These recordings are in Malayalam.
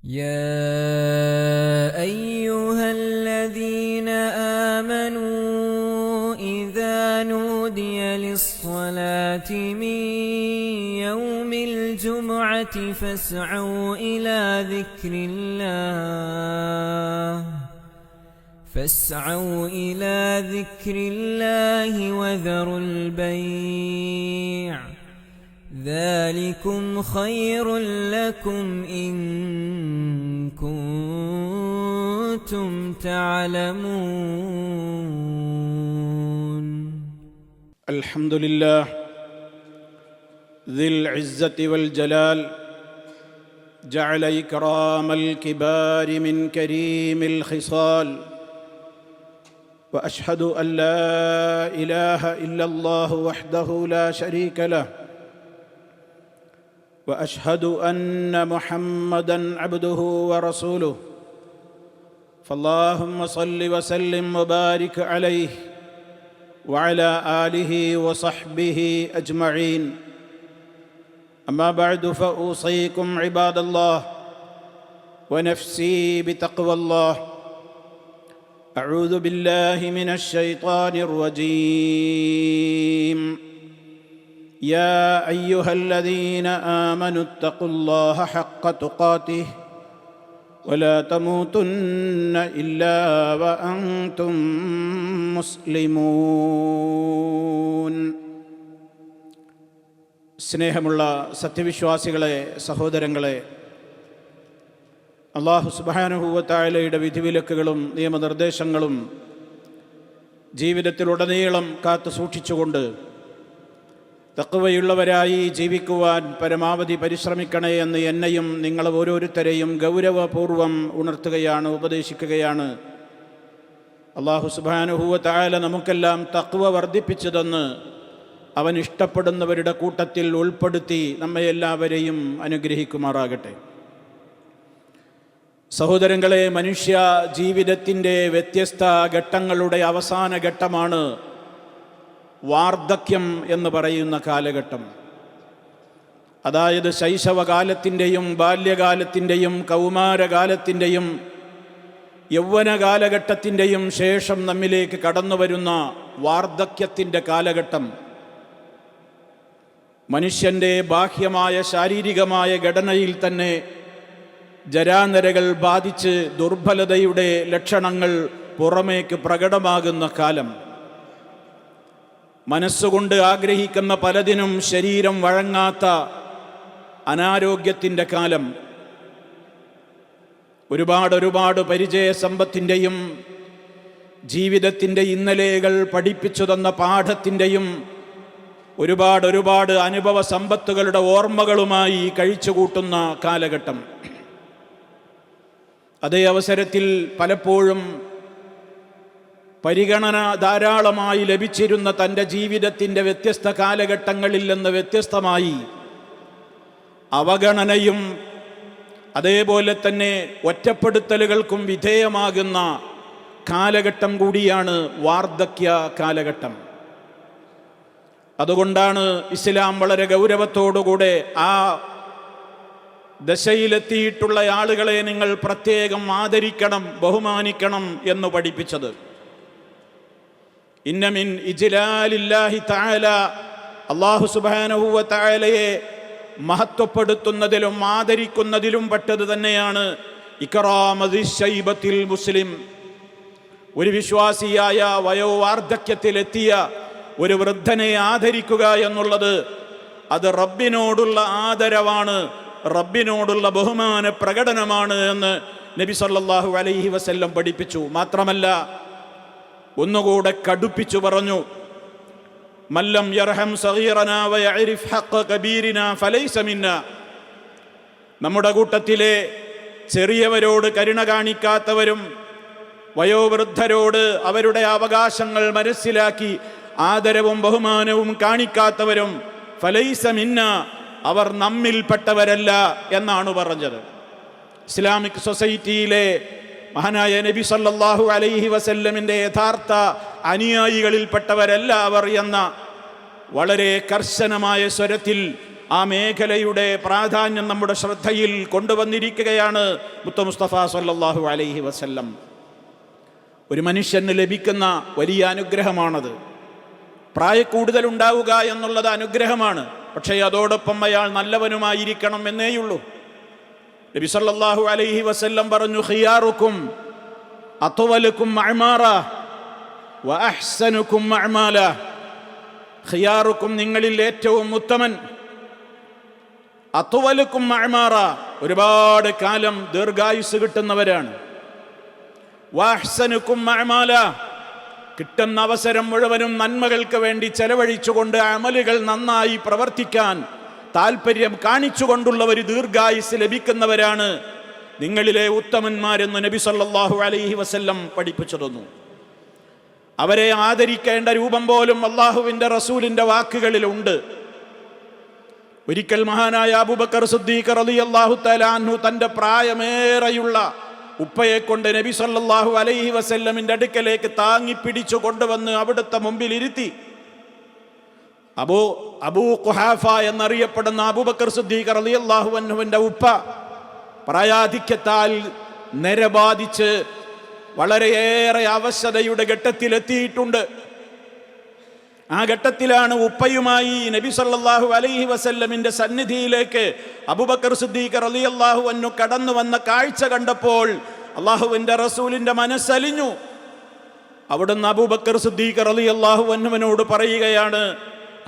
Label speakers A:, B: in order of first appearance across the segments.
A: يا أيها الذين آمنوا إذا نودي للصلاة من يوم الجمعة فاسعوا إلى ذكر الله وذروا البيع ذلكم خير لكم إن كنتم تعلمون.
B: الحمد لله ذي العزة والجلال جعل إكرام الكبار من كريم الخصال، وأشهد أن لا إله إلا الله وحده لا شريك له، وأشهد أن محمدًا عبده ورسوله، فاللهم صل وسلم وبارك عليه وعلى آله وصحبه أجمعين. أما بعد، فأوصيكم عباد الله ونفسي بتقوى الله. أعوذ بالله من الشيطان الرجيم. يا أيها الذين آمنوا اتقوا الله حق تقاته ولا تموتن إلا وأنتم مسلمون. സ്നേഹമുള്ള സത്യവിശ്വാസികളെ, സഹോദരങ്ങളെ, അല്ലാഹു സുബ്ഹാനഹു വ തആലയുടെ വിധിവിലക്കുകളും നിയമനിർദ്ദേശങ്ങളും ജീവിതത്തിലുടനീളം കാത്തു സൂക്ഷിച്ചുകൊണ്ട് തഖ്വയുള്ളവരായി ജീവിക്കുവാൻ പരമാവധി പരിശ്രമിക്കണേ എന്ന് എന്നെയും നിങ്ങൾ ഓരോരുത്തരെയും ഗൗരവപൂർവം ഉണർത്തുകയാണ്, ഉപദേശിക്കുകയാണ്. അല്ലാഹു സുബ്ഹാനഹു വ തആല നമുക്കെല്ലാം തഖ്വ വർദ്ധിപ്പിച്ചു തന്ന് അവൻ ഇഷ്ടപ്പെടുന്നവരുടെ കൂട്ടത്തിൽ ഉൾപ്പെടുത്തി നമ്മെ എല്ലാവരെയും അനുഗ്രഹിക്കുമാറാകട്ടെ. സഹോദരങ്ങളെ, മനുഷ്യ ജീവിതത്തിൻ്റെ വ്യത്യസ്ത ഘട്ടങ്ങളുടെ അവസാന ഘട്ടമാണ് വാർദ്ധക്യം എന്ന് പറയുന്ന കാലഘട്ടം. അതായത് ശൈശവകാലത്തിൻ്റെയും ബാല്യകാലത്തിൻ്റെയും കൗമാരകാലത്തിൻ്റെയും യൗവന കാലഘട്ടത്തിൻ്റെയും ശേഷം നമ്മിലേക്ക് കടന്നു വരുന്ന വാർദ്ധക്യത്തിൻ്റെ കാലഘട്ടം മനുഷ്യൻ്റെ ബാഹ്യമായ ശാരീരികമായ ഘടനയിൽ തന്നെ ജരാനരകൾ ബാധിച്ച് ദുർബലതയുടെ ലക്ഷണങ്ങൾ പുറമേക്ക് പ്രകടമാകുന്ന കാലം. മനസ്സുകൊണ്ട് ആഗ്രഹിക്കുന്ന പലതിനും ശരീരം വഴങ്ങാത്ത അനാരോഗ്യത്തിൻ്റെ കാലം. ഒരുപാട് പരിചയസമ്പത്തിൻ്റെയും ജീവിതത്തിൻ്റെ ഇന്നലെകൾ പഠിപ്പിച്ചു തന്ന പാഠത്തിൻ്റെയും ഒരുപാട് അനുഭവ സമ്പത്തുകളുടെ ഓർമ്മകളുമായി കഴിച്ചുകൂട്ടുന്ന കാലഘട്ടം. അതേ അവസരത്തിൽ പലപ്പോഴും പരിഗണന ധാരാളമായി ലഭിച്ചിരുന്ന തൻ്റെ ജീവിതത്തിൻ്റെ വ്യത്യസ്ത കാലഘട്ടങ്ങളിൽ നിന്ന് വ്യത്യസ്തമായി അവഗണനയും അതേപോലെ തന്നെ ഒറ്റപ്പെടുത്തലുകൾക്കും വിധേയമാകുന്ന കാലഘട്ടം കൂടിയാണ് വാർദ്ധക്യ കാലഘട്ടം. അതുകൊണ്ടാണ് ഇസ്ലാം വളരെ ഗൗരവത്തോടുകൂടെ ആ ദശയിലെത്തിയിട്ടുള്ള ആളുകളെ നിങ്ങൾ പ്രത്യേകം ആദരിക്കണം, ബഹുമാനിക്കണം എന്ന് പഠിപ്പിച്ചത്. ഇന്ന മിൻ ഇജ്ലാലില്ലാഹി തആല, അല്ലാഹു സുബ്ഹാനഹു വ തആലയെ മഹത്വപ്പെടുത്തുന്നതിലും ആദരിക്കുന്നതിലും പെട്ടത് തന്നെയാണ് ഇക്റാമു ശൈബത്തിൽ മുസ്ലിം. ഒരു വിശ്വാസിയായ വയോവാർദ്ധക്യത്തിലെത്തിയ ഒരു വൃദ്ധനെ ആദരിക്കുക എന്നുള്ളത് അത് റബ്ബിനോടുള്ള ആദരവാണ്, റബ്ബിനോടുള്ള ബഹുമാന പ്രകടനമാണ് എന്ന് നബി സല്ലല്ലാഹു അലൈഹി വസല്ലം പഠിപ്പിച്ചു. മാത്രമല്ല ഒന്നുകൂടെ കടുപ്പിച്ചു പറഞ്ഞു, മല്ലം യർഹം സഗീറനാ വയഅരിഫ് ഹഖ കബീരിനാ ഫലൈസ മിന്നാ. നമ്മുടെ കൂട്ടത്തിലെ ചെറിയവരോട് കരുണ കാണിക്കാത്തവരും വയോവൃദ്ധരോട് അവരുടെ അവകാശങ്ങൾ മനസ്സിലാക്കി ആദരവും ബഹുമാനവും കാണിക്കാത്തവരും ഫലൈസ മിന്നാ, അവർ നമ്മിൽപ്പെട്ടവരല്ല എന്നാണ് പറഞ്ഞത്. ഇസ്ലാമിക് സൊസൈറ്റിയിലെ മഹാനായ നബി സല്ലല്ലാഹു അലൈഹി വസല്ലമിൻ്റെ യഥാർത്ഥ അനുയായികളിൽപ്പെട്ടവരല്ല അവർ എന്ന വളരെ കർശനമായ സ്വരത്തിൽ ആ മേഖലയുടെ പ്രാധാന്യം നമ്മുടെ ശ്രദ്ധയിൽ കൊണ്ടുവന്നിരിക്കുകയാണ് മുത്ത മുസ്തഫ സല്ലല്ലാഹു അലൈഹി വസല്ലം. ഒരു മനുഷ്യന് ലഭിക്കുന്ന വലിയ അനുഗ്രഹമാണത്. പ്രായക്കൂടുതലുണ്ടാവുക എന്നുള്ളത് അനുഗ്രഹമാണ്. പക്ഷേ അതോടൊപ്പം അയാൾ നല്ലവനുമായിരിക്കണം എന്നേയുള്ളൂ. നബി സല്ലല്ലാഹു അലൈഹി വസല്ലം പറഞ്ഞു, ഖിയാറുക്കും അത്വലുക്കും അഅ്മാറ വ അഹ്സനുക്കും അഅ്മാല. ഖിയാറുക്കും നിങ്ങളിൽ ഏറ്റവും ഉത്തമൻ, അത്വലുക്കും അഅ്മാറ ഒരുപാട് കാലം ദീർഘായുസ് കിട്ടുന്നവരാണ്, വ അഹ്സനുക്കും അഅ്മാല കിട്ടുന്ന അവസരം മുഴുവനും നന്മകൾക്ക് വേണ്ടി ചെലവഴിച്ചുകൊണ്ട് അമലുകൾ നന്നായി പ്രവർത്തിക്കാൻ താല്പര്യം കാണിച്ചുകൊണ്ടുള്ള ഒരു ദീർഘായുസ് ലഭിക്കുന്നവരാണ് നിങ്ങളിലെ ഉത്തമന്മാരെന്ന് നബി സല്ലല്ലാഹു അലൈഹി വസല്ലം പഠിപ്പിച്ചു തന്നു. അവരെ ആദരിക്കേണ്ട രൂപം പോലും അല്ലാഹുവിൻ്റെ റസൂലിൻ്റെ വാക്കുകളിലുണ്ട്. ഒരിക്കൽ മഹാനായ അബൂബക്കർ സിദ്ദീഖ് റളിയല്ലാഹു തആല അൻഹു തൻ്റെ പ്രായമേറെയുള്ള ഉപ്പയെ കൊണ്ട് നബി സല്ലല്ലാഹു അലൈഹി വസല്ലമിൻ്റെ അടുക്കലേക്ക് താങ്ങിപ്പിടിച്ചു കൊണ്ടുവന്ന് അവിടുത്തെ മുമ്പിൽ ഇരുത്തി. അബൂ ഖുഹാഫ എന്നറിയപ്പെടുന്ന അബൂബക്കർ സിദ്ദീഖ് റളിയല്ലാഹു അൻഹുവിൻ്റെ ഉപ്പ പ്രായാധിക്യത്താൽ നരബാധിച്ച് വളരെയേറെ അവശതയുടെ ഘട്ടത്തിലെത്തിയിട്ടുണ്ട്. ആ ഘട്ടത്തിലാണ് ഉപ്പയുമായി നബി സല്ലല്ലാഹു അലൈഹി വസല്ലമിൻ്റെ സന്നിധിയിലേക്ക് അബൂബക്കർ സിദ്ദീഖ് റളിയല്ലാഹു അൻഹു കടന്നു വന്ന കാഴ്ച കണ്ടപ്പോൾ അല്ലാഹുവിൻ്റെ റസൂലിൻ്റെ മനസ്സലിഞ്ഞു. അവിടുന്ന് അബൂബക്കർ സിദ്ദീഖ് റളിയല്ലാഹു അൻഹുവിനോട് പറയുകയാണ്,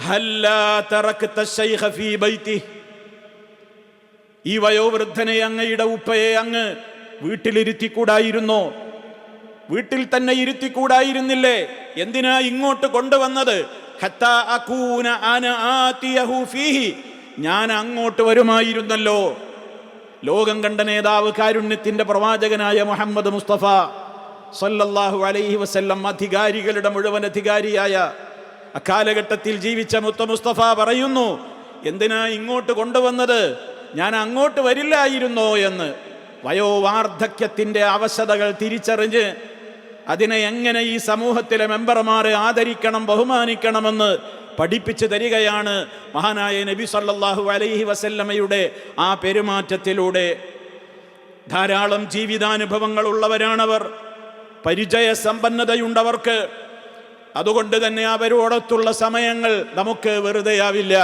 B: ഹല്ലാ തറക്ത ശൈഖ ഫീ ബൈതി. ഈ വയോവൃദ്ധനെ, അങ്ങയുടെ ഉപ്പയെ അങ്ങ് വീട്ടിലിരുത്തിക്കൂടായിരുന്നോ? വീട്ടിൽ തന്നെ ഇരുത്തിക്കൂടായിരുന്നില്ലേ? എന്തിനാ ഇങ്ങോട്ട് കൊണ്ടുവന്നത്? ഹത്താ അകൂന അന ആതിയഹു ഫീഹി, ഞാൻ അങ്ങോട്ട് വരുമായിരുന്നല്ലോ. ലോകം കണ്ട നേതാവ്, കാരുണ്യത്തിന്റെ പ്രവാചകനായ മുഹമ്മദ് മുസ്തഫ സല്ലല്ലാഹു അലൈഹി വസല്ലം, അധികാരികളുടെ മുഴുവൻ അധികാരിയായ അക്കാലഘട്ടത്തിൽ ജീവിച്ച മുത്ത മുസ്തഫ പറയുന്നു, എന്തിനാ ഇങ്ങോട്ട് കൊണ്ടുവന്നത്? ഞാൻ അങ്ങോട്ട് വരില്ലായിരുന്നോ എന്ന്. വയോവാർദ്ധക്യത്തിൻ്റെ അവശതകൾ തിരിച്ചറിഞ്ഞ് അതിനെ എങ്ങനെ ഈ സമൂഹത്തിലെ മെമ്പർമാരെ ആദരിക്കണം, ബഹുമാനിക്കണമെന്ന് പഠിപ്പിച്ചു തരികയാണ് മഹാനായ നബി സല്ലല്ലാഹു അലൈഹി വസല്ലമയുടെ ആ പെരുമാറ്റത്തിലൂടെ. ധാരാളം ജീവിതാനുഭവങ്ങൾ ഉള്ളവരാണവർ, പരിചയ സമ്പന്നതയുണ്ടവർക്ക്. അതുകൊണ്ട് തന്നെ അവരോടൊത്തുള്ള സമയങ്ങൾ നമുക്ക് വെറുതെയാവില്ല.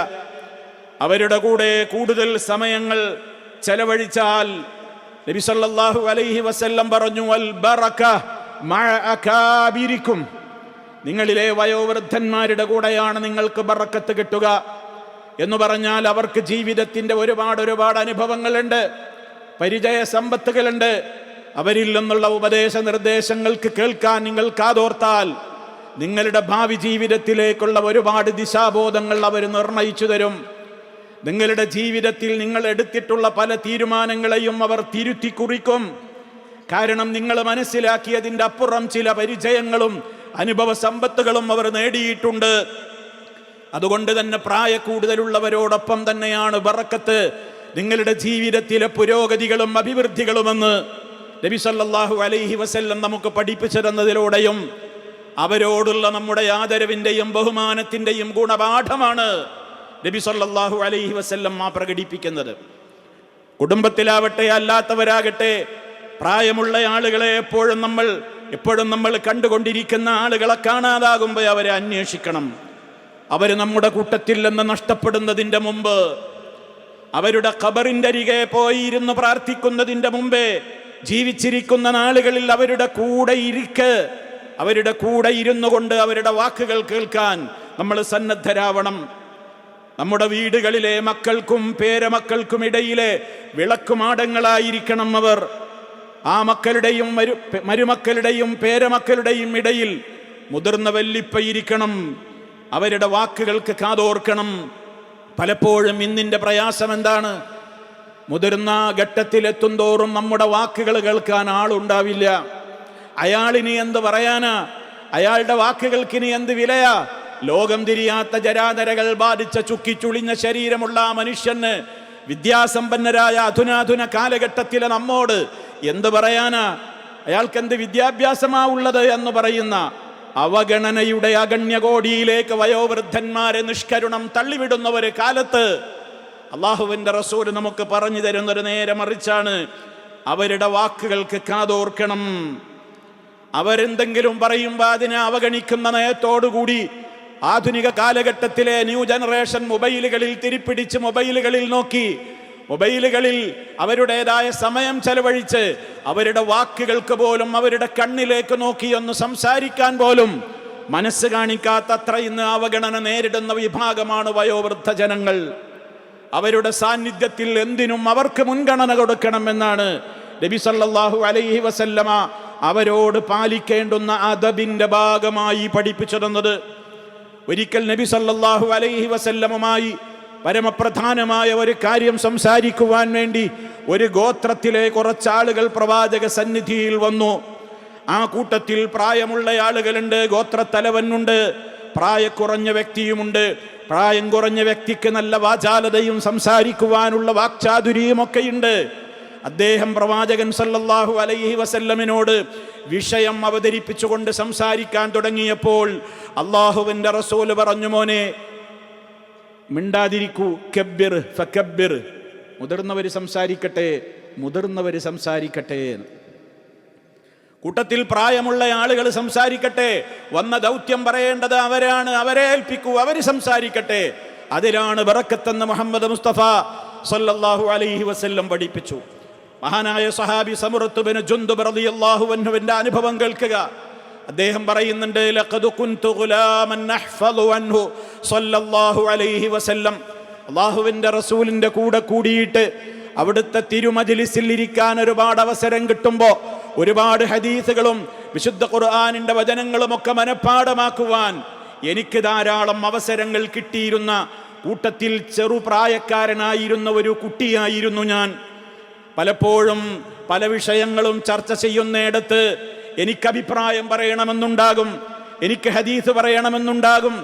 B: അവരുടെ കൂടെ കൂടുതൽ സമയങ്ങൾ ചെലവഴിച്ചാൽ നബി സല്ലല്ലാഹു അലൈഹി വസല്ലം പറഞ്ഞു, വൽ ബറക മഅ അകാബിരിക്കും, നിങ്ങളിലെ വയോവൃദ്ധന്മാരുടെ കൂടെയാണ് നിങ്ങൾക്ക് ബറക്കത്ത് കിട്ടുക എന്ന് പറഞ്ഞാൽ അവർക്ക് ജീവിതത്തിൻ്റെ ഒരുപാട് അനുഭവങ്ങളുണ്ട്, പരിചയ സമ്പത്തുകളുണ്ട്. അവരിൽ നിന്നുള്ള ഉപദേശ നിർദ്ദേശങ്ങൾക്ക് കേൾക്കാൻ നിങ്ങൾ കാതോർത്താൽ നിങ്ങളുടെ ഭാവി ജീവിതത്തിലേക്കുള്ള ഒരുപാട് ദിശാബോധങ്ങൾ അവർ നിർണയിച്ചു തരും. നിങ്ങളുടെ ജീവിതത്തിൽ നിങ്ങൾ എടുത്തിട്ടുള്ള പല തീരുമാനങ്ങളെയും അവർ തിരുത്തി കുറിക്കും. കാരണം നിങ്ങൾ മനസ്സിലാക്കിയതിൻ്റെ അപ്പുറം ചില പരിചയങ്ങളും അനുഭവ സമ്പത്തുകളും അവർ നേടിയിട്ടുണ്ട്. അതുകൊണ്ട് തന്നെ പ്രായക്കൂടുതലുള്ളവരോടൊപ്പം തന്നെയാണ് ബറക്കത്ത്, നിങ്ങളുടെ ജീവിതത്തിലെ പുരോഗതികളും അഭിവൃദ്ധികളുമെന്ന് നബി സല്ലല്ലാഹു അലൈഹി വസല്ലം നമുക്ക് പഠിപ്പിച്ചു തന്നതിലൂടെയും അവരോടുള്ള നമ്മുടെ ആദരവിൻ്റെയും ബഹുമാനത്തിൻ്റെയും ഗുണപാഠമാണ് നബി സല്ലല്ലാഹു അലൈഹി വസല്ലം പ്രകടിപ്പിക്കുന്നത്. കുടുംബത്തിലാവട്ടെ അല്ലാത്തവരാകട്ടെ, പ്രായമുള്ള ആളുകളെ എപ്പോഴും നമ്മൾ കണ്ടുകൊണ്ടിരിക്കുന്ന ആളുകളെ കാണാതാകുമ്പോൾ അവരെ അന്വേഷിക്കണം. അവർ നമ്മുടെ കൂട്ടത്തിൽ നിന്ന് നഷ്ടപ്പെടുന്നതിൻ്റെ മുമ്പ്, അവരുടെ ഖബറിൻ്റെ അരികെ പോയിരുന്ന് പ്രാർത്ഥിക്കുന്നതിൻ്റെ മുമ്പേ ജീവിച്ചിരിക്കുന്ന നാളുകളിൽ അവരുടെ കൂടെ ഇരുന്നു കൊണ്ട് അവരുടെ വാക്കുകൾ കേൾക്കാൻ നമ്മൾ സന്നദ്ധരാവണം. നമ്മുടെ വീടുകളിലെ മക്കൾക്കും പേരമക്കൾക്കും ഇടയിലെ വിളക്കുമാടങ്ങളായിരിക്കണം അവർ. ആ മക്കളുടെയും മരുമക്കളുടെയും പേരമക്കളുടെയും ഇടയിൽ മുതിർന്ന വല്ലിപ്പയിരിക്കണം. അവരുടെ വാക്കുകൾക്ക് കാതോർക്കണം. പലപ്പോഴും ഇന്നിൻ്റെ പ്രയാസം എന്താണ്? മുതിർന്ന ഘട്ടത്തിലെത്തും തോറും നമ്മുടെ വാക്കുകൾ കേൾക്കാൻ ആളുണ്ടാവില്ല. അയാളിനി എന്ത് പറയാനാ? അയാളുടെ വാക്കുകൾക്കിനി എന്ത് വിലയാ? ലോകം തിരിയാത്ത ജരാതരകൾ ബാധിച്ച ചുക്കിച്ചുളിഞ്ഞ ശരീരമുള്ള ആ മനുഷ്യന് വിദ്യാസമ്പന്നരായ അധുനാധുന കാലഘട്ടത്തിലെ നമ്മോട് എന്ത് പറയാനാ? അയാൾക്കെന്ത് വിദ്യാഭ്യാസമാ ഉള്ളത് എന്ന് പറയുന്ന അവഗണനയുടെ അഗണ്യകോടിയിലേക്ക് വയോവൃദ്ധന്മാരെ നിഷ്കരുണം തള്ളിവിടുന്ന ഒരു കാലത്ത് അള്ളാഹുവിൻ്റെ റസൂൽ നമുക്ക് പറഞ്ഞു തരുന്നൊരു നേരെ മറിച്ചാണ്. അവരുടെ വാക്കുകൾക്ക് കാതോർക്കണം. അവരെന്തെങ്കിലും പറയുമ്പോൾ അതിനെ അവഗണിക്കുന്ന നയത്തോടുകൂടി ആധുനിക കാലഘട്ടത്തിലെ ന്യൂ ജനറേഷൻ മൊബൈലുകളിൽ തിരിപ്പിടിച്ച് മൊബൈലുകളിൽ നോക്കി, മൊബൈലുകളിൽ അവരുടേതായ സമയം ചെലവഴിച്ച് അവരുടെ വാക്കുകൾക്ക് പോലും അവരുടെ കണ്ണിലേക്ക് നോക്കി ഒന്ന് സംസാരിക്കാൻ പോലും മനസ്സ് കാണിക്കാത്തത്ര ഇന്ന് അവഗണന നേരിടുന്ന വിഭാഗമാണ് വയോവൃദ്ധ ജനങ്ങൾ. അവരുടെ സാന്നിധ്യത്തിൽ എന്തിനും അവർക്ക് മുൻഗണന കൊടുക്കണമെന്നാണ് നബി സല്ലല്ലാഹു അലൈഹി വസല്ലമ അവരോട് പാലിക്കേണ്ടുന്ന അദബിന്റെ ഭാഗമായി പഠിപ്പിച്ചു തന്നത്. ഒരിക്കൽ നബി സല്ലല്ലാഹു അലൈഹി വസല്ലമയുമായി പരമപ്രധാനമായ ഒരു കാര്യം സംസാരിക്കുവാൻ വേണ്ടി ഒരു ഗോത്രത്തിലെ കുറച്ചാളുകൾ പ്രവാചക സന്നിധിയിൽ വന്നു. ആ കൂട്ടത്തിൽ പ്രായമുള്ള ആളുകളുണ്ട്, ഗോത്രത്തലവനുണ്ട്, പ്രായക്കുറഞ്ഞ വ്യക്തിയുമുണ്ട്. പ്രായം കുറഞ്ഞ വ്യക്തിക്ക് നല്ല വാചാലതയും സംസാരിക്കുവാനുള്ള വാക്ചാതുരിയും ഒക്കെയുണ്ട്. അദ്ദേഹം പ്രവാചകൻ സല്ലല്ലാഹു അലൈഹി വസല്ലമിനോട് വിഷയം അവതരിപ്പിച്ചുകൊണ്ട് സംസാരിക്കാൻ തുടങ്ങിയപ്പോൾ അള്ളാഹുവിൻ്റെ റസൂല് പറഞ്ഞു, മോനെ മിണ്ടാതിരിക്കൂ, കബ്ബിർ ഫകബ്ബിർ, മുതിർന്നവർ സംസാരിക്കട്ടെ, മുതിർന്നവർ സംസാരിക്കട്ടെ. കൂട്ടത്തിൽ പ്രായമുള്ള ആളുകൾ സംസാരിക്കട്ടെ, വന്ന ദൗത്യം പറയേണ്ടത് അവരാണ്, അവരെ ഏൽപ്പിക്കൂ, അവർ സംസാരിക്കട്ടെ. അതിലാണ് ബറക്കത്തെന്ന് മുഹമ്മദ് മുസ്തഫ സല്ലല്ലാഹു അലൈഹി വസല്ലം പഠിപ്പിച്ചു. മഹാനായ സഹാബി സമുറത്ത് ബിൻ ജുന്ദുബ് റളിയല്ലാഹു അൻഹുവിന്റെ അനുഭവം കേൾക്കുക. അദ്ദേഹം പറയുന്നുണ്ട്, ലഖദ് കുൻതു ഗുലാമൻ അഹ്ഫളു അൻഹു സല്ലല്ലാഹു അലൈഹി വസല്ലം. അല്ലാഹുവിന്റെ റസൂലിന്റെ കൂടെ കൂടിയിട്ട് അവിടുത്തെ തിരുമജ്ലിസിൽ ഇരിക്കാൻ ഒരുപാട് അവസരം കിട്ടുമ്പോൾ ഒരുപാട് ഹദീസുകളും വിശുദ്ധ ഖുർആനിന്റെ വചനങ്ങളും ഒക്കെ മനഃപ്പാഠമാക്കുവാൻ എനിക്ക് ധാരാളം അവസരങ്ങൾ കിട്ടിയിരുന്ന കൂട്ടത്തിൽ ചെറുപ്രായക്കാരനായിരുന്ന ഒരു കുട്ടിയായിരുന്നു ഞാൻ. പലപ്പോഴും പല വിഷയങ്ങളും ചർച്ച ചെയ്യുന്നിടത്ത് എനിക്ക് അഭിപ്രായം പറയണമെന്നുണ്ടാകും, എനിക്ക് ഹദീസ് പറയണമെന്നുണ്ടാകും,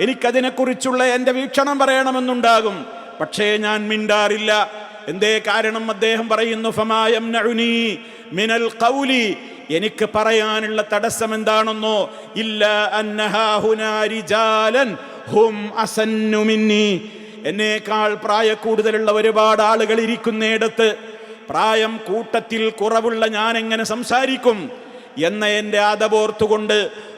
B: എനിക്കതിനെക്കുറിച്ചുള്ള എൻ്റെ വീക്ഷണം പറയണമെന്നുണ്ടാകും. പക്ഷേ ഞാൻ മിണ്ടാറില്ല. എന്തേ കാരണം? അദ്ദേഹം പറയുന്നു, ഫമാ യംനഉനി മിനൽ ഖൗലി, എനിക്ക് പറയാനുള്ള തടസ്സം എന്താണെന്നോ, ഇല്ലാ അന്നഹാ ഹുനാ റിജാലൻ ഹും അസന്നു മിന്നി, എന്നേക്കാൾ പ്രായ കൂടുതലുള്ള ഒരുപാട് ആളുകൾ ഇരിക്കുന്നിടത്ത് പ്രായം കൂട്ടത്തിൽ കുറവുള്ള ഞാൻ എങ്ങനെ സംസാരിക്കും എന്ന എൻ്റെ അദബോർത്തുകൊണ്ട്,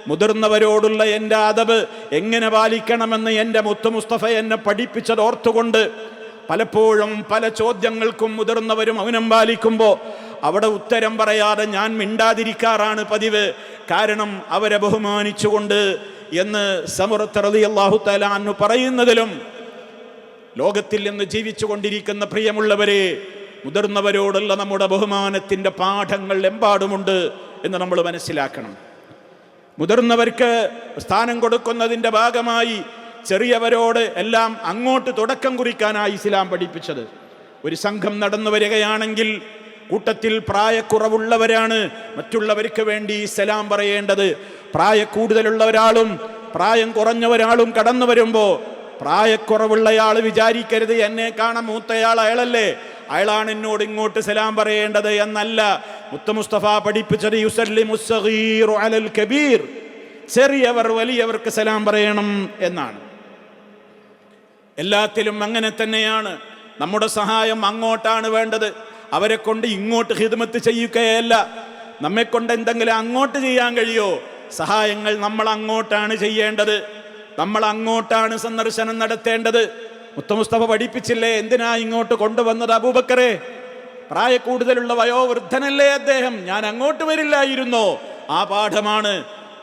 B: മുതിർന്നവരോടുള്ള എൻ്റെ അദബ് എങ്ങനെ പാലിക്കണമെന്ന് എൻ്റെ മുത്ത് മുസ്തഫ എന്നെ പഠിപ്പിച്ചത് ഓർത്തുകൊണ്ട് പലപ്പോഴും പല ചോദ്യങ്ങൾക്കും മുതിർന്നവരും മൗനം പാലിക്കുമ്പോൾ അവിടെ ഉത്തരം പറയാതെ ഞാൻ മിണ്ടാതിരിക്കാറാണ് പതിവ്. കാരണം അവരെ ബഹുമാനിച്ചുകൊണ്ട് എന്ന് സമുറത്ത് റളിയല്ലാഹു തആല അൻഹു പറയുന്നതിലും ലോകത്തിൽ നിന്ന് ജീവിച്ചു കൊണ്ടിരിക്കുന്ന പ്രിയമുള്ളവരെ, മുതിർന്നവരോടുള്ള നമ്മുടെ ബഹുമാനത്തിൻ്റെ പാഠങ്ങൾ എമ്പാടുമുണ്ട് എന്ന് നമ്മൾ മനസ്സിലാക്കണം. മുതിർന്നവർക്ക് സ്ഥാനം കൊടുക്കുന്നതിൻ്റെ ഭാഗമായി ചെറിയവരോട് എല്ലാം അങ്ങോട്ട് തുടക്കം കുറിക്കാനായി ഇസ്ലാം പഠിപ്പിച്ചത്. ഒരു സംഘം നടന്നു വരികയാണെങ്കിൽ കൂട്ടത്തിൽ പ്രായക്കുറവുള്ളവരാണ് മറ്റുള്ളവർക്ക് വേണ്ടി സലാം പറയേണ്ടത്. പ്രായക്കൂടുതലുള്ള ഒരാളും പ്രായം കുറഞ്ഞ ഒരാളും കടന്നു വരുമ്പോൾ പ്രായക്കുറവുള്ളയാൾ വിചാരിക്കരുത് എന്നെ കാണാൻ മൂത്തയാൾ അയാളല്ലേ, അയാളാണ് എന്നോട് ഇങ്ങോട്ട് സലാം പറയേണ്ടത് എന്നല്ല. മുത്ത് മുസ്തഫ പഠിപ്പിച്ചത് യുസല്ലിമു സ്സഗീറു അലൽ കബീർ, ചെറിയവർ വലിയവർക്ക് സലാം പറയണം എന്നാണ്. എല്ലാത്തിലും അങ്ങനെ തന്നെയാണ്. നമ്മുടെ സഹായം അങ്ങോട്ടാണ് വേണ്ടത്, അവരെ കൊണ്ട് ഇങ്ങോട്ട് ഖിദ്മത്ത് ചെയ്യുകയല്ല. നമ്മെ കൊണ്ട് എന്തെങ്കിലും അങ്ങോട്ട് ചെയ്യാൻ കഴിയോ? സഹായങ്ങൾ നമ്മൾ അങ്ങോട്ടാണ് ചെയ്യേണ്ടത്, നമ്മൾ അങ്ങോട്ടാണ് സന്ദർശനം നടത്തേണ്ടത്. മുത്ത് മുസ്തഫ പഠിപ്പിച്ചില്ലേ, എന്തിനാ ഇങ്ങോട്ട് കൊണ്ടുവന്നത് അബൂബക്കറെ? പ്രായ കൂടുതലുള്ള വയോവൃദ്ധനല്ലേ അദ്ദേഹം, ഞാൻ അങ്ങോട്ട് വരില്ലായിരുന്നോ? ആ പാഠമാണ്.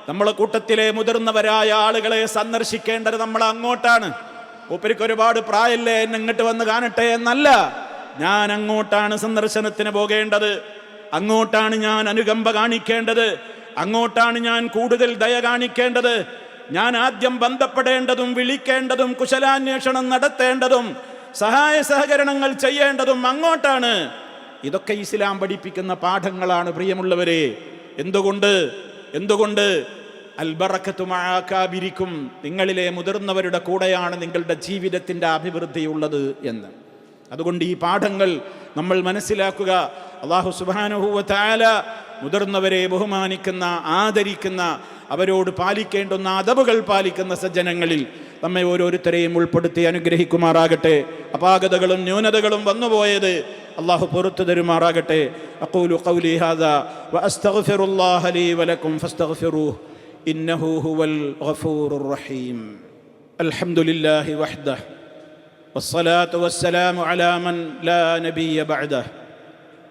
B: നമ്മളെ കൂട്ടത്തിലെ മുതിർന്നവരായ ആളുകളെ സന്ദർശിക്കേണ്ടത് നമ്മൾ അങ്ങോട്ടാണ്. മൂപ്പർക്ക് ഒരുപാട് പ്രായമല്ലേ, എന്നെ ഇങ്ങോട്ട് വന്ന് കാണട്ടെ എന്നല്ല, ഞാൻ അങ്ങോട്ടാണ് സന്ദർശനത്തിന് പോകേണ്ടത്, അങ്ങോട്ടാണ് ഞാൻ അനുകമ്പ കാണിക്കേണ്ടത്, അങ്ങോട്ടാണ് ഞാൻ കൂടുതൽ ദയ കാണിക്കേണ്ടത്. ഞാൻ ആദ്യം ബന്ധപ്പെടേണ്ടതും വിളിക്കേണ്ടതും കുശലാന്വേഷണം നടത്തേണ്ടതും സഹായ സഹകരണങ്ങൾ ചെയ്യേണ്ടതും അങ്ങോട്ടാണ്. ഇതൊക്കെ ഇസ്ലാം പഠിപ്പിക്കുന്ന പാഠങ്ങളാണ് പ്രിയമുള്ളവരെ. എന്തുകൊണ്ട് അൽബറക്കത്തു മഅകാബിരിക്കും, നിങ്ങളിലെ മുതിർന്നവരുടെ കൂടെയാണ് നിങ്ങളുടെ ജീവിതത്തിൻ്റെ അഭിവൃദ്ധിയുള്ളത് എന്ന്. അതുകൊണ്ട് ഈ പാഠങ്ങൾ നമ്മൾ മനസ്സിലാക്കുക. അല്ലാഹു സുബ്ഹാനഹു വ തആല മുതിർന്നവരെ ബഹുമാനിക്കുന്ന, ആദരിക്കുന്ന, അവരോട് പാലിക്കേണ്ടുന്ന അദബുകൾ പാലിക്കുന്ന സജ്ജനങ്ങളിൽ നമ്മെ ഓരോരുത്തരെയും ഉൾപ്പെടുത്തി അനുഗ്രഹിക്കുമാറാകട്ടെ. അപാകതകളും ന്യൂനതകളും വന്നുപോയത് അള്ളാഹു പുറത്തു തരുമാറാകട്ടെ. അഖൂലു ഖൗലി ഹാദാ വഅസ്തഗ്ഫിറുല്ലാഹ ലീ വലക്കും ഫസ്തഗ്ഫിറൂഹു ഇന്നഹു ഹുവൽ ഗഫൂറുർ റഹീം. അൽഹംദുലില്ലാഹി വഹ്ദഹു വസ്സലാത്തു വസ്സലാമു അലാ മൻ ലാ നബിയ്യ ബഅദഹു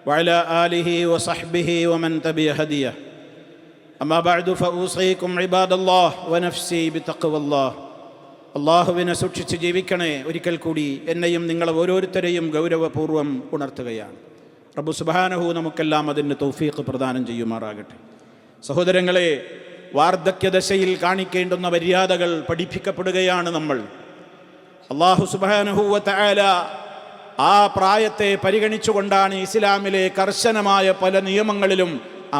B: വഅലാ ആലിഹി വസഹ്ബിഹി വമൻ തബിഅ ഹദിയഹു. അമ്മാ ബഅദു ഫഊസീകും ഇബാദല്ലാഹ് വനഫ്സി ബിതഖ്വല്ലാഹ്. അള്ളാഹുവിനെ സൂക്ഷിച്ച് ജീവിക്കണേ. ഒരിക്കൽ കൂടി എന്നെയും നിങ്ങളെ ഓരോരുത്തരെയും ഗൗരവപൂർവ്വം ഉണർത്തുകയാണ്. റബ്ബു സുബ്ഹാനഹു നമുക്കെല്ലാം അതിന് തൗഫീഖ് പ്രദാനം ചെയ്യുമാറാകട്ടെ. സഹോദരങ്ങളെ, വാർദ്ധക്യദശയിൽ കാണിക്കേണ്ടുന്ന മര്യാദകൾ പഠിപ്പിക്കപ്പെടുകയാണ് നമ്മൾ. അള്ളാഹു സുബ്ഹാനഹു വ തആല ആ പ്രായത്തെ പരിഗണിച്ചുകൊണ്ടാണ് ഇസ്ലാമിലെ കർശനമായ പല നിയമങ്ങളിലും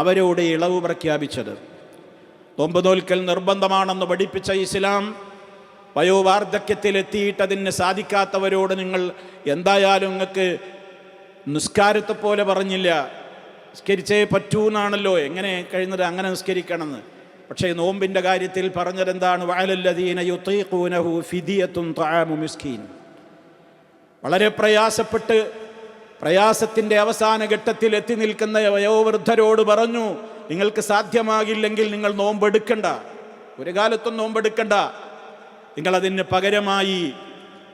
B: അവരോട് ഇളവ് പ്രഖ്യാപിച്ചത്. നോമ്പ് നോൽക്കൽ നിർബന്ധമാണെന്ന് പഠിപ്പിച്ച ഇസ്ലാം വയോവാർദ്ധക്യത്തിലെത്തിയിട്ട് അതിന് സാധിക്കാത്തവരോട് നിങ്ങൾ എന്തായാലും നിങ്ങൾക്ക് നിസ്കാരത്തെ പോലെ പറഞ്ഞില്ല, നിസ്കരിച്ചേ പറ്റൂ എന്നാണല്ലോ എങ്ങനെ കഴിയുന്നത്, അങ്ങനെ നിസ്കരിക്കണമെന്ന്. പക്ഷേ നോമ്പിൻ്റെ കാര്യത്തിൽ പറഞ്ഞതെന്താണ്? വഅലല്ലദീന യുതീഖൂനഹു ഫിദിയത്തുൻ തആമു മിസ്കീൻ. വളരെ പ്രയാസപ്പെട്ട് പ്രയാസത്തിൻ്റെ അവസാന ഘട്ടത്തിൽ എത്തി നിൽക്കുന്ന വയോവൃദ്ധരോട് പറഞ്ഞു, നിങ്ങൾക്ക് സാധ്യമാകില്ലെങ്കിൽ നിങ്ങൾ നോമ്പെടുക്കണ്ട, ഒരു കാലത്തും നോമ്പെടുക്കണ്ട, നിങ്ങളതിന് പകരമായി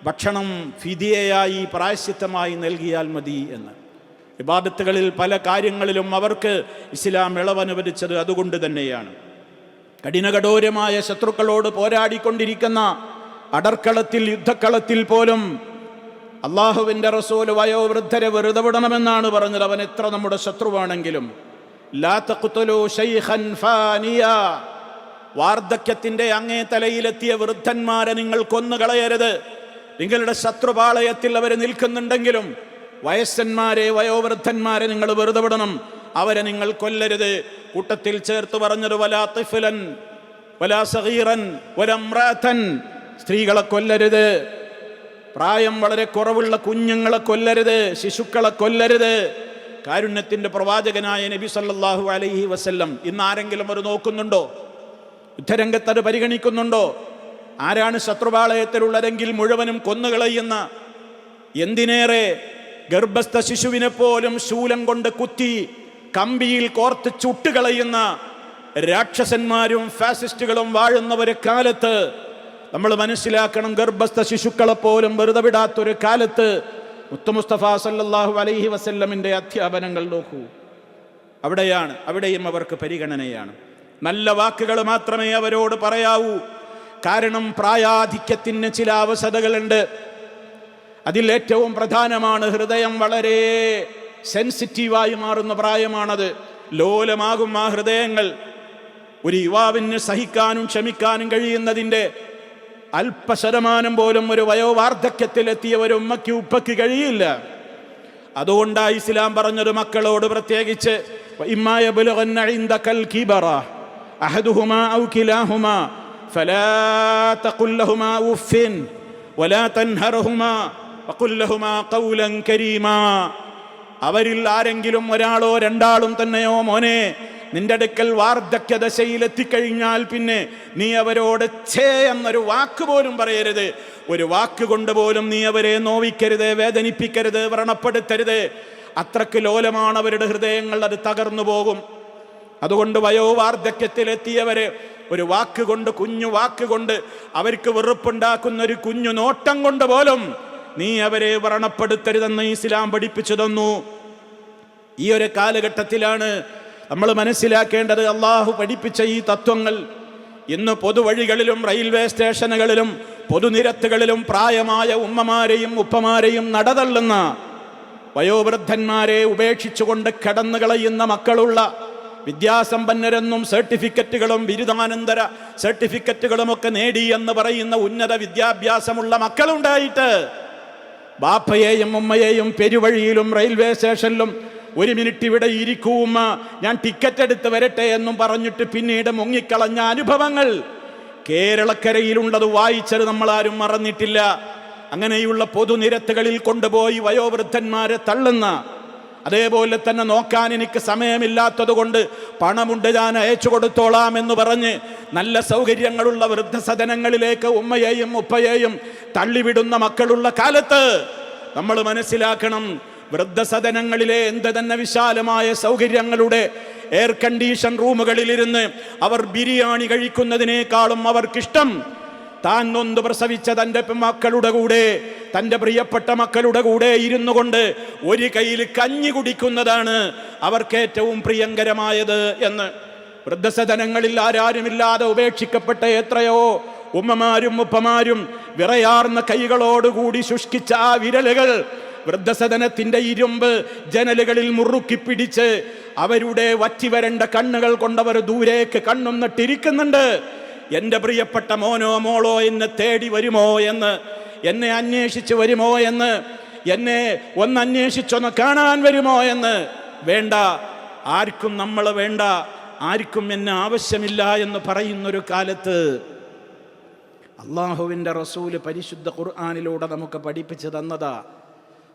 B: ഭക്ഷണം ഫിദിയയായി പ്രായശ്ചിത്തമായി നൽകിയാൽ മതി എന്ന്. ഇബാദത്തുകളിൽ പല കാര്യങ്ങളിലും അവർക്ക് ഇസ്ലാം ഇളവനുവദിച്ചത് അതുകൊണ്ട് തന്നെയാണ്. കഠിനകഠോരമായ ശത്രുക്കളോട് പോരാടിക്കൊണ്ടിരിക്കുന്ന അടർക്കളത്തിൽ, യുദ്ധക്കളത്തിൽ പോലും അള്ളാഹുവിൻ്റെ റസൂൽ വയോവൃദ്ധരെ വെറുതെ വിടണമെന്നാണ് പറഞ്ഞത്. അവൻ എത്ര നമ്മുടെ ശത്രുവാണെങ്കിലും. ലാ തഖ്തുലൂ ശൈഖൻ ഫാനിയാ, വാർദ്ധക്യത്തിൻ്റെ അങ്ങേ തലയിലെത്തിയ വൃദ്ധന്മാരെ നിങ്ങൾ കൊന്നുകളയരുത്. നിങ്ങളുടെ ശത്രുപാളയത്തിൽ അവർ നിൽക്കുന്നുണ്ടെങ്കിലും വയസ്സന്മാരെ, വയോവൃദ്ധന്മാരെ നിങ്ങൾ വെറുതെ വിടണം, അവരെ നിങ്ങൾ കൊല്ലരുത്. കൂട്ടത്തിൽ ചേർത്ത് പറഞ്ഞത് വലാ തിഫ്ലൻ വലാ സഗീറൻ വലാ ഇംറഅതൻ, സ്ത്രീകളെ കൊല്ലരുത്, പ്രായം വളരെ കുറവുള്ള കുഞ്ഞുങ്ങളെ കൊല്ലരുത്, ശിശുക്കളെ കൊല്ലരുത്. കാരുണ്യത്തിൻ്റെ പ്രവാചകനായ നബി സല്ലല്ലാഹു അലൈഹി വസല്ലം ഇന്ന് ആരെങ്കിലും അത് നോക്കുന്നുണ്ടോ? യുദ്ധരംഗത്ത് അത് പരിഗണിക്കുന്നുണ്ടോ? ആരാണ് ശത്രുപാളയത്തിലുള്ളതെങ്കിൽ മുഴുവനും കൊന്നുകളയുന്ന, എന്തിനേറെ ഗർഭസ്ഥ ശിശുവിനെ പോലും ശൂലം കൊണ്ട് കുത്തി കമ്പിയിൽ കോർത്ത് ചുട്ടുകളയുന്ന രാക്ഷസന്മാരും ഫാസിസ്റ്റുകളും വാഴുന്ന ഒരു കാലത്ത് നമ്മൾ മനസ്സിലാക്കണം, ഗർഭസ്ഥ ശിശുക്കളെ പോലും വെറുതെ വിടാത്തൊരു കാലത്ത് മുത്ത് മുസ്തഫ സല്ലല്ലാഹു അലൈഹി വസല്ലമിൻ്റെ അധ്യാപനങ്ങൾ നോക്കൂ. അവിടെയും അവർക്ക് പരിഗണനയാണ്. നല്ല വാക്കുകൾ മാത്രമേ അവരോട് പറയാവൂ. കാരണം പ്രായാധിക്യത്തിന് ചില അവശതകളുണ്ട്. അതിൽ ഏറ്റവും പ്രധാനമാണ് ഹൃദയം വളരെ സെൻസിറ്റീവായി മാറുന്ന പ്രായമാണത്. ലോലമാകും ആ ഹൃദയങ്ങൾ. ഒരു യുവാവിന് സഹിക്കാനും ക്ഷമിക്കാനും കഴിയുന്നതിൻ്റെ അല്പശതമാനം പോലും ഒരു വയോവാർദ്ധക്യത്തിലെത്തിയ ഒരു ഉമ്മയ്ക്ക് ഉപ്പയ്ക്ക് കഴിയില്ല. അതുകൊണ്ടാണ് ഇസ്ലാം പറഞ്ഞത് മക്കളോട് പ്രത്യേകിച്ച് ഇമ്മാ യബ്ലുഗന്ന ഇൻദകൽ കിബറ അഹദുഹുമാ ഔ കിലാഹുമാ ഫലാ തഖുൽ ലഹുമാ ഉഫ്ഫിൻ വലാ തൻഹർഹുമാ വഖുൽ ലഹുമാ ഖൗലൻ കരീമാ. അവരിൽ ആരെങ്കിലും ഒരാളോ രണ്ടാളും തന്നെയോ മോനെ നിന്റെ അടുക്കൽ വാർദ്ധക്യദശയിലെത്തിക്കഴിഞ്ഞാൽ പിന്നെ നീ അവരോട് ഛേ എന്നൊരു വാക്ക് പോലും പറയരുത്. ഒരു വാക്ക് കൊണ്ട് പോലും നീ അവരെ നോവിക്കരുത്, വേദനിപ്പിക്കരുത്, വ്രണപ്പെടുത്തരുത്. അത്രക്ക് ലോലമാണ് അവരുടെ ഹൃദയങ്ങൾ, അത് തകർന്നു പോകും. അതുകൊണ്ട് വയോവാർദ്ധക്യത്തിലെത്തിയവരെ ഒരു വാക്കുകൊണ്ട്, കുഞ്ഞു വാക്കുകൊണ്ട്, അവർക്ക് വെറുപ്പുണ്ടാക്കുന്ന ഒരു കുഞ്ഞു നോട്ടം കൊണ്ട് പോലും നീ അവരെ വ്രണപ്പെടുത്തരുതെന്ന് ഇസ്ലാം പഠിപ്പിച്ചു തന്നു. ഈ ഒരു കാലഘട്ടത്തിലാണ് നമ്മൾ മനസ്സിലാക്കേണ്ടത് അള്ളാഹു പഠിപ്പിച്ച ഈ തത്വങ്ങൾ. ഇന്ന് പൊതുവഴികളിലും റെയിൽവേ സ്റ്റേഷനുകളിലും പൊതുനിരത്തുകളിലും പ്രായമായ ഉമ്മമാരെയും ഉപ്പമാരെയും നടതള്ളുന്ന, വയോവൃദ്ധന്മാരെ ഉപേക്ഷിച്ചുകൊണ്ട് കടന്നു കളയുന്ന മക്കളുള്ള, വിദ്യാസമ്പന്നരെന്നും സർട്ടിഫിക്കറ്റുകളും ബിരുദാനന്തര സർട്ടിഫിക്കറ്റുകളുമൊക്കെ നേടി എന്ന് പറയുന്ന ഉന്നത വിദ്യാഭ്യാസമുള്ള മക്കളുണ്ടായിട്ട് ബാപ്പയെയും ഉമ്മയെയും പെരുവഴിയിലും റെയിൽവേ സ്റ്റേഷനിലും ഒരു മിനിറ്റ് ഇവിടെ ഇരിക്കൂമ്മ, ഞാൻ ടിക്കറ്റ് എടുത്ത് വരട്ടെ എന്നും പറഞ്ഞിട്ട് പിന്നീട് മുങ്ങിക്കളഞ്ഞ അനുഭവങ്ങൾ കേരളക്കരയിലുള്ളത് വായിച്ചത് നമ്മളാരും മറന്നിട്ടില്ല. അങ്ങനെയുള്ള പൊതുനിരത്തുകളിൽ കൊണ്ടുപോയി വയോവൃദ്ധന്മാരെ തള്ളുന്ന, അതേപോലെ തന്നെ നോക്കാൻ എനിക്ക് സമയമില്ലാത്തത് കൊണ്ട് പണമുണ്ട്, ഞാൻ അയച്ചു കൊടുത്തോളാം എന്ന് പറഞ്ഞ് നല്ല സൗകര്യങ്ങളുള്ള വൃദ്ധസദനങ്ങളിലേക്ക് ഉമ്മയെയും ഉപ്പയെയും തള്ളിവിടുന്ന മക്കളുള്ള കാലത്ത് നമ്മൾ മനസ്സിലാക്കണം, വൃദ്ധസദനങ്ങളിലെ എന്ത് തന്നെ വിശാലമായ സൗകര്യങ്ങളുടെ എയർ കണ്ടീഷൻ റൂമുകളിലിരുന്ന് അവർ ബിരിയാണി കഴിക്കുന്നതിനേക്കാളും അവർക്കിഷ്ടം താൻ നൊന്ത് പ്രസവിച്ച തൻ്റെ മക്കളുടെ കൂടെ, തൻ്റെ പ്രിയപ്പെട്ട മക്കളുടെ കൂടെ ഇരുന്നു കൊണ്ട് ഒരു കയ്യിൽ കഞ്ഞി കുടിക്കുന്നതാണ് അവർക്ക് ഏറ്റവും പ്രിയങ്കരമായത് എന്ന്. വൃദ്ധസദനങ്ങളിൽ ആരാരുമില്ലാതെ ഉപേക്ഷിക്കപ്പെട്ട എത്രയോ ഉമ്മമാരും ഉപ്പമാരും വിറയാർന്ന കൈകളോടുകൂടി ശുഷ്കിച്ച ആ വിരലുകൾ വൃദ്ധസദനത്തിൻ്റെ ഇരുമ്പ് ജനലുകളിൽ മുറുക്കി പിടിച്ച് അവരുടെ വറ്റിവരണ്ട കണ്ണുകൾ കൊണ്ടവർ ദൂരേക്ക് കണ്ണൊന്നിട്ടിരിക്കുന്നുണ്ട്. എൻ്റെ പ്രിയപ്പെട്ട മോനോ മോളോ എന്നെ തേടി വരുമോ എന്ന്, എന്നെ അന്വേഷിച്ച് വരുമോ എന്ന്, എന്നെ ഒന്ന് അന്വേഷിച്ചൊന്ന് കാണാൻ വരുമോ എന്ന്. വേണ്ട, ആർക്കും നമ്മൾ വേണ്ട, ആർക്കും എന്നെ ആവശ്യമില്ല എന്ന് പറയുന്നൊരു കാലത്ത് അള്ളാഹുവിൻ്റെ റസൂല് പരിശുദ്ധ ഖുർആനിലൂടെ നമുക്ക് പഠിപ്പിച്ചു തന്നതാ,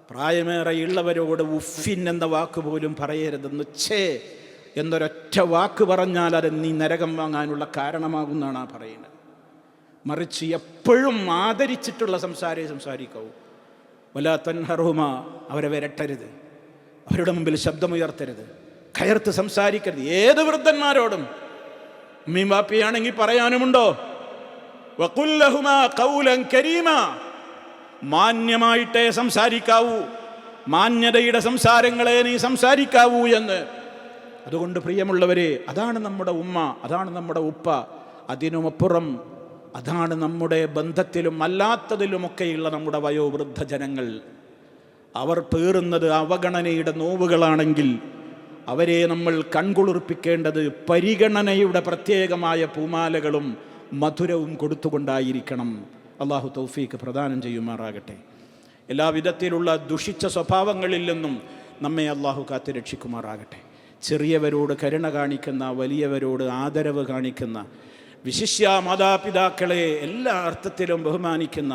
B: പ്രായമേറെയുള്ളവരോട് ഉഫിൻ എന്ന വാക്ക് പോലും പറയരുതെന്ന്. ഛേ എന്നൊരൊറ്റ വാക്ക് പറഞ്ഞാൽ അത് നീ നരകം വാങ്ങാനുള്ള കാരണമാകുന്നാണ് പറയുന്നത്. മറിച്ച് എപ്പോഴും ആദരിച്ചിട്ടുള്ള സംസാരിക്കാവൂ. വലാ തൻഹറുഹുമ, അവരെ വിരട്ടരുത്, അവരുടെ മുമ്പിൽ ശബ്ദമുയർത്തരുത്, കയർത്ത് സംസാരിക്കരുത്. ഏത് വൃദ്ധന്മാരോടും ഉമ്മയും വാപ്പിയാണെങ്കിൽ പറയാനുമുണ്ടോ? വഖുൽ ലഹുമാ ഖൗലൻ കരീമ, മാന്യമായിട്ടേ സംസാരിക്കാവൂ, മാന്യതയുടെ സംസാരങ്ങളെ നീ സംസാരിക്കാവൂ എന്ന്. അതുകൊണ്ട് പ്രിയമുള്ളവരെ, അതാണ് നമ്മുടെ ഉമ്മ, അതാണ് നമ്മുടെ ഉപ്പ. അതിനുമപ്പുറം അതാണ് നമ്മുടെ ബന്ധത്തിലും അല്ലാത്തതിലുമൊക്കെയുള്ള നമ്മുടെ വയോവൃദ്ധ ജനങ്ങൾ. അവർ പേറുന്നത് അവഗണനയുടെ നോവുകളാണെങ്കിൽ അവരെ നമ്മൾ കൺകുളിർപ്പിക്കേണ്ടത് പരിഗണനയുടെ പ്രത്യേകമായ പൂമാലകളും മധുരവും കൊടുത്തുകൊണ്ടായിരിക്കണം. അള്ളാഹു തൗഫീക്ക് പ്രദാനം ചെയ്യുമാറാകട്ടെ. എല്ലാവിധത്തിലുള്ള ദുഷിച്ച സ്വഭാവങ്ങളിൽ നിന്നും നമ്മെ അള്ളാഹു കാത്തുരക്ഷിക്കുമാറാകട്ടെ. ചെറിയവരോട് കരുണ കാണിക്കുന്ന, വലിയവരോട് ആദരവ് കാണിക്കുന്ന, വിശിഷ്യ മാതാപിതാക്കളെ എല്ലാ അർത്ഥത്തിലും ബഹുമാനിക്കുന്ന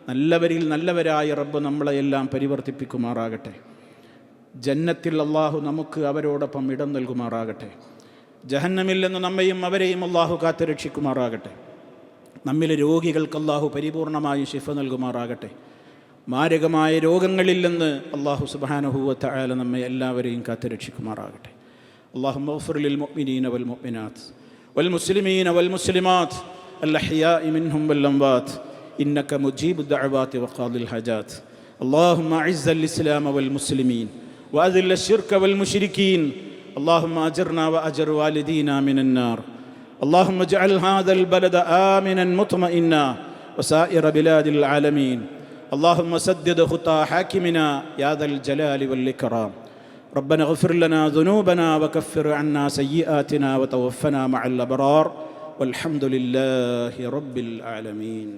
B: നല്ലവരിൽ നല്ലവരായ റബ്ബ് നമ്മളെയെല്ലാം പരിവർത്തിപ്പിക്കുമാറാകട്ടെ. ജന്നത്തിൽ അള്ളാഹു നമുക്ക് അവരോടൊപ്പം ഇടം നൽകുമാറാകട്ടെ. ജഹന്നമിൽ നിന്ന് നമ്മയും അവരെയും അള്ളാഹു കാത്തുരക്ഷിക്കുമാറാകട്ടെ. നമ്മിലെ രോഗികൾക്ക് അള്ളാഹു പരിപൂർണമായി ശിഫ നൽകുമാറാകട്ടെ. മാരകമായ രോഗങ്ങളിൽ നിന്ന് അള്ളാഹു സുബ്ഹാനഹു വ തആല നമ്മെ എല്ലാവരെയും കാത്തുരക്ഷിക്കുമാറാകട്ടെ. അല്ലാഹുമ്മ ഗ്ഫിർ ലിൽ മുഅ്മിനീന വൽ മുഅ്മിനാത്ത് വൽ മുസ്ലിമീന വൽ മുസ്ലിമാത്ത് അൽ അഹ്യാഇ മിൻഹും വൽ അംവാത്ത് ഇന്നക മുജീബു ദഅവാതി വഖാദിൽ ഹജാത്ത്. അല്ലാഹുമ്മ അഇസ്സൽ ഇസ്ലാമ വൽ മുസ്ലിമീൻ വഅദിൽ അശ്ശിർക വൽ മുശ്രികീൻ. اللهم أجرنا وأجر والدينا من النار. اللهم اجعل هذا البلد آمنا مطمئنا وسائر بلاد العالمين. اللهم سدد خطى حاكمنا يا ذا الجلال والإكرام. ربنا اغفر لنا ذنوبنا وكفر عنا سيئاتنا وتوفنا مع الأبرار والحمد لله رب العالمين.